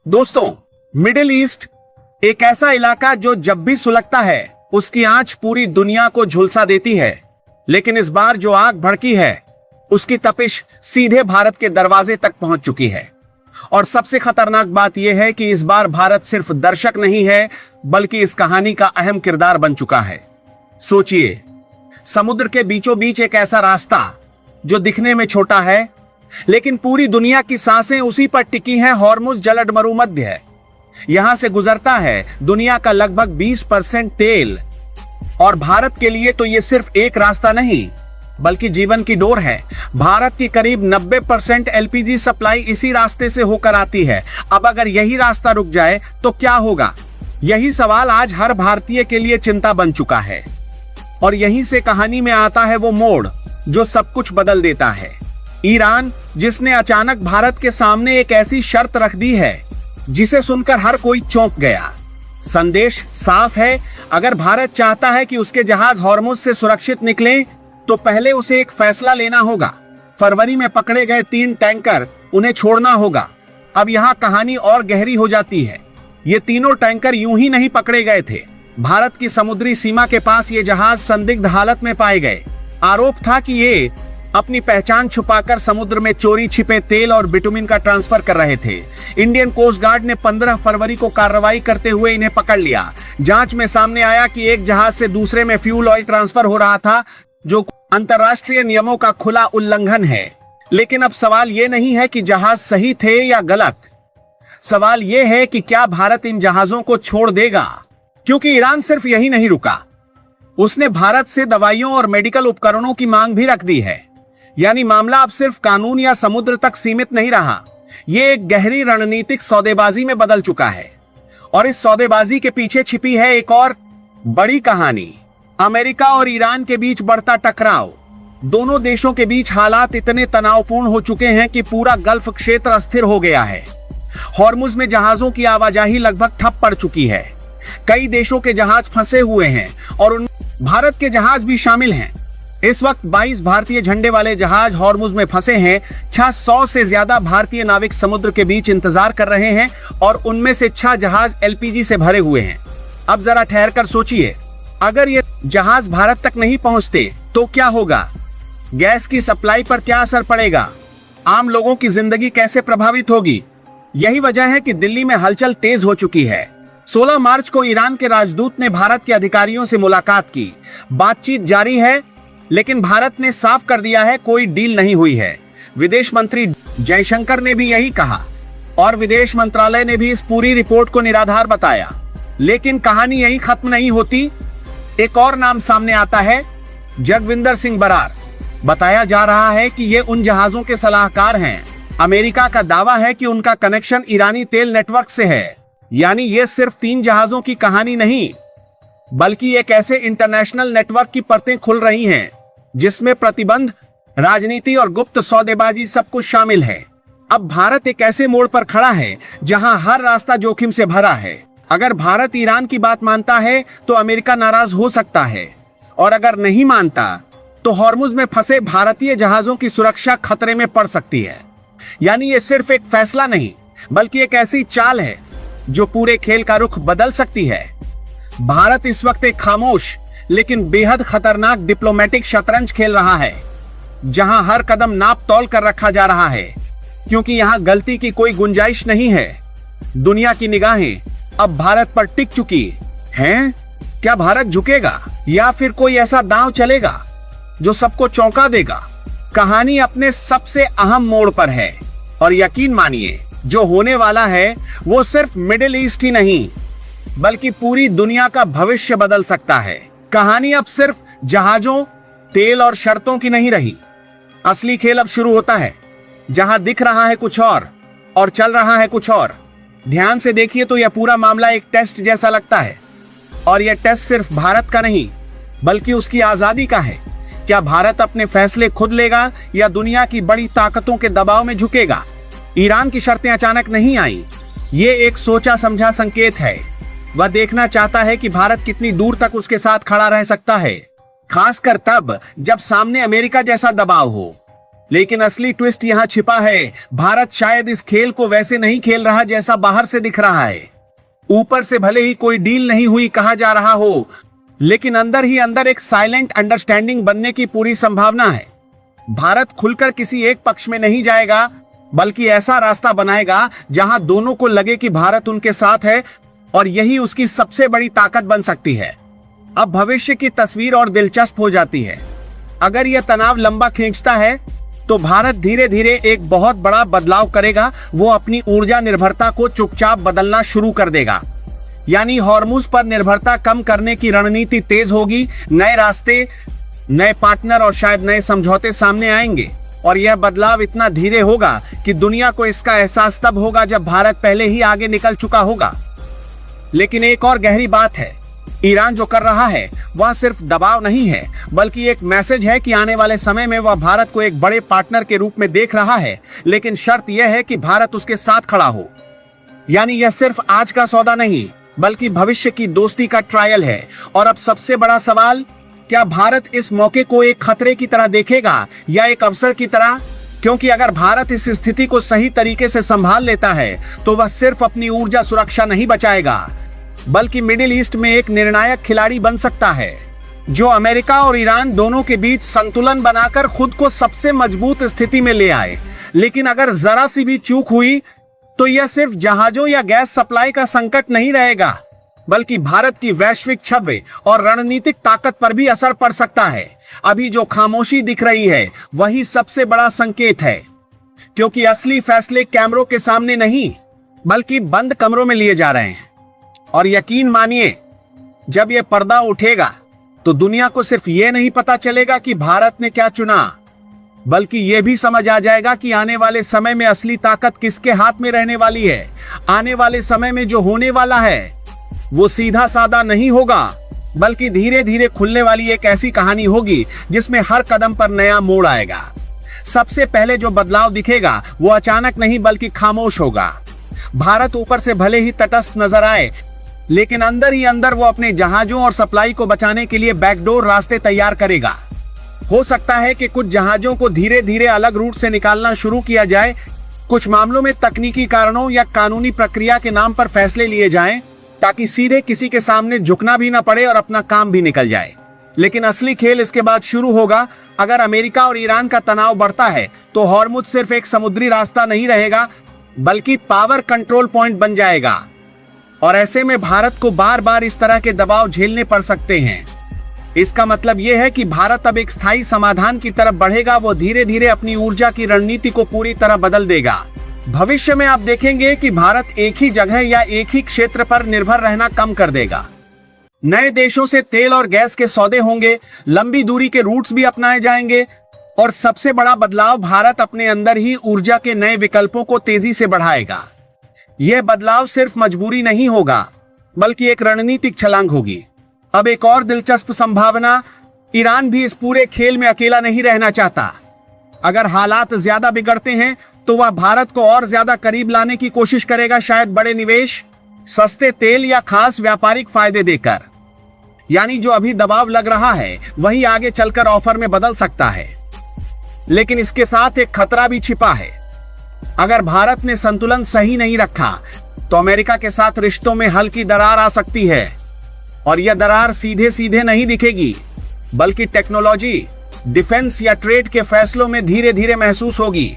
दोस्तों, middle east एक ऐसा इलाका जो जब भी सुलगता है उसकी आंच पूरी दुनिया को झुलसा देती है। लेकिन इस बार जो आग भड़की है उसकी तपिश सीधे भारत के दरवाजे तक पहुंच चुकी है। और सबसे खतरनाक बात यह है कि इस बार भारत सिर्फ दर्शक नहीं है बल्कि इस कहानी का अहम किरदार बन चुका है। सोचिए, समुद्र के बीचों बीच एक ऐसा रास्ता जो दिखने में छोटा है लेकिन पूरी दुनिया की सांसें उसी पर टिकी हैं। हॉर्मुज जलद मरुमध्य है। यहां से गुजरता है दुनिया का लगभग 20% तेल। और भारत के लिए तो यह सिर्फ एक रास्ता नहीं बल्कि जीवन की डोर है। भारत की करीब 90% एलपीजी सप्लाई इसी रास्ते से होकर आती है। अब अगर यही रास्ता रुक जाए तो क्या होगा? यही सवाल आज हर भारतीय के लिए चिंता बन चुका है। और यहीं से कहानी में आता है वो मोड़ जो सब कुछ बदल देता है। ईरान, जिसने अचानक भारत के सामने एक ऐसी शर्त रख दी है जिसे सुनकर हर कोई चौंक गया। संदेश साफ है, अगर भारत चाहता है कि उसके जहाज हॉर्मुज से सुरक्षित निकलें तो पहले उसे एक फैसला लेना होगा। फरवरी में पकड़े गए 3 टैंकर उन्हें छोड़ना होगा। अब यहाँ कहानी और गहरी हो जाती है। ये तीनों टैंकर यूं ही नहीं पकड़े गए थे। भारत की समुद्री सीमा के पास ये जहाज संदिग्ध हालत में पाए गए। आरोप था कि ये अपनी पहचान छुपाकर समुद्र में चोरी छिपे तेल और बिटुमिन का ट्रांसफर कर रहे थे। इंडियन कोस्ट गार्ड ने 15 फरवरी को कार्रवाई करते हुए इन्हें पकड़ लिया। जांच में सामने आया कि एक जहाज से दूसरे में फ्यूल ऑयल ट्रांसफर हो रहा था, जो अंतर्राष्ट्रीय नियमों का खुला उल्लंघन है। लेकिन अब सवाल यह नहीं है कि जहाज सही थे या गलत। सवाल यह है कि क्या भारत इन जहाजों को छोड़ देगा? क्योंकि ईरान सिर्फ यही नहीं रुका, उसने भारत से दवाइयों और मेडिकल उपकरणों की मांग भी रख दी है। यानी मामला अब सिर्फ कानून या समुद्र तक सीमित नहीं रहा, यह एक गहरी रणनीतिक सौदेबाजी में बदल चुका है। और इस सौदेबाजी के पीछे छिपी है एक और बड़ी कहानी। अमेरिका और ईरान के बीच बढ़ता टकराव। दोनों देशों के बीच हालात इतने तनावपूर्ण हो चुके हैं कि पूरा गल्फ क्षेत्र अस्थिर हो गया है। हॉर्मुज में जहाजों की आवाजाही लगभग ठप पड़ चुकी है। कई देशों के जहाज फंसे हुए हैं और उनमें भारत के जहाज भी शामिल हैं। इस वक्त 22 भारतीय झंडे वाले जहाज हॉर्मुज में फंसे हैं। 600 से ज्यादा भारतीय नाविक समुद्र के बीच इंतजार कर रहे हैं और उनमें से 6 जहाज एलपीजी से भरे हुए हैं। अब जरा ठहर कर सोचिए, अगर ये जहाज भारत तक नहीं पहुंचते तो क्या होगा? गैस की सप्लाई पर क्या असर पड़ेगा? आम लोगों की जिंदगी कैसे प्रभावित होगी? यही वजह है कि दिल्ली में हलचल तेज हो चुकी है। 16 मार्च को ईरान के राजदूत ने भारत के अधिकारियों से मुलाकात की। बातचीत जारी है, लेकिन भारत ने साफ कर दिया है कोई डील नहीं हुई है। विदेश मंत्री जयशंकर ने भी यही कहा और विदेश मंत्रालय ने भी इस पूरी रिपोर्ट को निराधार बताया। लेकिन कहानी यही खत्म नहीं होती। एक और नाम सामने आता है, जगविंदर सिंह बरार। बताया जा रहा है कि ये उन जहाजों के सलाहकार हैं। अमेरिका का दावा है कि उनका कनेक्शन ईरानी तेल नेटवर्क से है। यानी ये सिर्फ 3 जहाजों की कहानी नहीं बल्कि एक ऐसे इंटरनेशनल नेटवर्क की परतें खुल रही हैं जिसमें प्रतिबंध, राजनीति और गुप्त सौदेबाजी सब कुछ शामिल है। अब भारत एक ऐसे मोड़ पर खड़ा है जहां हर रास्ता जोखिम से भरा है। अगर भारत ईरान की बात मानता है तो अमेरिका नाराज हो सकता है, और अगर नहीं मानता तो हॉर्मुज में फंसे भारतीय जहाजों की सुरक्षा खतरे में पड़ सकती है। यानी ये सिर्फ एक फैसला नहीं बल्कि एक ऐसी चाल है जो पूरे खेल का रुख बदल सकती है। भारत इस वक्त एक खामोश लेकिन बेहद खतरनाक डिप्लोमेटिक शतरंज खेल रहा है, जहां हर कदम नाप तौल कर रखा जा रहा है, क्योंकि यहां गलती की कोई गुंजाइश नहीं है। दुनिया की निगाहें अब भारत पर टिक चुकी हैं। क्या भारत झुकेगा या फिर कोई ऐसा दांव चलेगा जो सबको चौंका देगा? कहानी अपने सबसे अहम मोड़ पर है और यकीन मानिए, जो होने वाला है वो सिर्फ मिडिल ईस्ट ही नहीं बल्कि पूरी दुनिया का भविष्य बदल सकता है। कहानी अब सिर्फ जहाजों, तेल और शर्तों की नहीं रही। असली खेल अब शुरू होता है, जहां दिख रहा है कुछ और चल रहा है कुछ और। ध्यान से देखिए तो यह पूरा मामला एक टेस्ट जैसा लगता है। और यह टेस्ट सिर्फ भारत का नहीं बल्कि उसकी आजादी का है। क्या भारत अपने फैसले खुद लेगा या दुनिया की बड़ी ताकतों के दबाव में झुकेगा? ईरान की शर्तें अचानक नहीं आई, ये एक सोचा समझा संकेत है। वह देखना चाहता है कि भारत कितनी दूर तक उसके साथ खड़ा रह सकता है, खासकर तब जब सामने अमेरिका जैसा दबाव हो। लेकिन असली ट्विस्ट यहाँ छिपा है। भारत शायद इस खेल को वैसे नहीं खेल रहा जैसा बाहर से दिख रहा है। ऊपर से भले ही कोई डील नहीं हुई कहा जा रहा हो, लेकिन अंदर ही अंदर एक साइलेंट अंडरस्टैंडिंग बनने की पूरी संभावना है। भारत खुलकर किसी एक पक्ष में नहीं जाएगा, बल्कि ऐसा रास्ता बनाएगा जहां दोनों को लगे कि भारत उनके साथ है, और यही उसकी सबसे बड़ी ताकत बन सकती है। अब भविष्य की तस्वीर और दिलचस्प हो जाती है। अगर यह तनाव लंबा खींचता है तो भारत धीरे धीरे एक बहुत बड़ा बदलाव करेगा। वो अपनी ऊर्जा निर्भरता को चुपचाप बदलना शुरू कर देगा। यानी हॉर्मुज पर निर्भरता कम करने की रणनीति तेज होगी। नए रास्ते, नए पार्टनर और शायद नए समझौते सामने आएंगे, और यह बदलाव इतना धीरे होगा कि दुनिया को इसका एहसास तब होगा जब भारत पहले ही आगे निकल चुका होगा। लेकिन एक और गहरी बात है, ईरान जो कर रहा है वह सिर्फ दबाव नहीं है, बल्कि एक मैसेज है कि आने वाले समय में वह भारत को एक बड़े पार्टनर के रूप में देख रहा है। लेकिन शर्त यह है कि भारत उसके साथ खड़ा हो। यानी यह सिर्फ आज का सौदा नहीं, बल्कि भविष्य की दोस्ती का ट्रायल है। और अब सबसे बड़ा सवाल, क्या भारत इस मौके को एक खतरे की तरह देखेगा या एक अवसर की तरह? क्योंकि अगर भारत इस स्थिति को सही तरीके से संभाल लेता है तो वह सिर्फ अपनी ऊर्जा सुरक्षा नहीं बचाएगा, बल्कि मिडिल ईस्ट में एक निर्णायक खिलाड़ी बन सकता है, जो अमेरिका और ईरान दोनों के बीच संतुलन बनाकर खुद को सबसे मजबूत स्थिति में ले आए। लेकिन अगर जरा सी भी चूक हुई तो यह सिर्फ जहाजों या गैस सप्लाई का संकट नहीं रहेगा, बल्कि भारत की वैश्विक छवि और रणनीतिक ताकत पर भी असर पड़ सकता है। अभी जो खामोशी दिख रही है वही सबसे बड़ा संकेत है, क्योंकि असली फैसले कैमरों के सामने नहीं, बल्कि बंद कमरों में लिए जा रहे हैं। और यकीन मानिए, जब यह पर्दा उठेगा तो दुनिया को सिर्फ ये नहीं पता चलेगा कि भारत ने क्या चुना, बल्कि यह भी समझ आ जाएगा कि आने वाले समय में असली ताकत किसके हाथ में रहने वाली है। आने वाले समय में जो होने वाला है वो सीधा साधा नहीं होगा, बल्कि धीरे धीरे खुलने वाली एक ऐसी कहानी होगी जिसमें हर कदम पर नया मोड़ आएगा। सबसे पहले जो बदलाव दिखेगा वो अचानक नहीं, बल्कि खामोश होगा। भारत ऊपर से भले ही तटस्थ नजर आए, लेकिन अंदर ही अंदर वो अपने जहाजों और सप्लाई को बचाने के लिए बैकडोर रास्ते तैयार करेगा। हो सकता है कि कुछ जहाजों को धीरे धीरे अलग रूट से निकालना शुरू किया जाए। कुछ मामलों में तकनीकी कारणों या कानूनी प्रक्रिया के नाम पर फैसले लिए जाएं, ताकि सीधे किसी के सामने झुकना भी ना पड़े और अपना काम भी निकल जाए। लेकिन असली खेल इसके बाद शुरू होगा। अगर अमेरिका और ईरान का तनाव बढ़ता है तो हॉर्मुज सिर्फ एक समुद्री रास्ता नहीं रहेगा, बल्कि पावर कंट्रोल पॉइंट बन जाएगा। और ऐसे में भारत को बार बार इस तरह के दबाव झेलने पड़ सकते हैं। इसका मतलब यह है कि भारत अब एक स्थायी समाधान की तरफ बढ़ेगा। वो धीरे धीरे अपनी ऊर्जा की रणनीति को पूरी तरह बदल देगा। भविष्य में आप देखेंगे कि भारत एक ही जगह या एक ही क्षेत्र पर निर्भर रहना कम कर देगा। नए देशों से तेल और गैस के सौदे होंगे, लंबी दूरी के रूट्स भी अपनाए जाएंगे, और सबसे बड़ा बदलाव, भारत अपने अंदर ही ऊर्जा के नए विकल्पों को तेजी से बढ़ाएगा। यह बदलाव सिर्फ मजबूरी नहीं होगा, बल्कि एक रणनीतिक छलांग होगी। अब एक और दिलचस्प संभावना, ईरान भी इस पूरे खेल में अकेला नहीं रहना चाहता। अगर हालात ज्यादा बिगड़ते हैं तो वह भारत को और ज्यादा करीब लाने की कोशिश करेगा, शायद बड़े निवेश, सस्ते तेल या खास व्यापारिक फायदे देकर। यानी जो अभी दबाव लग रहा है वही आगे चलकर ऑफर में बदल सकता है। लेकिन इसके साथ एक खतरा भी छिपा है। अगर भारत ने संतुलन सही नहीं रखा तो अमेरिका के साथ रिश्तों में हल्की दरार आ सकती है। और यह दरार सीधे सीधे नहीं दिखेगी, बल्कि टेक्नोलॉजी, डिफेंस या ट्रेड के फैसलों में धीरे धीरे महसूस होगी।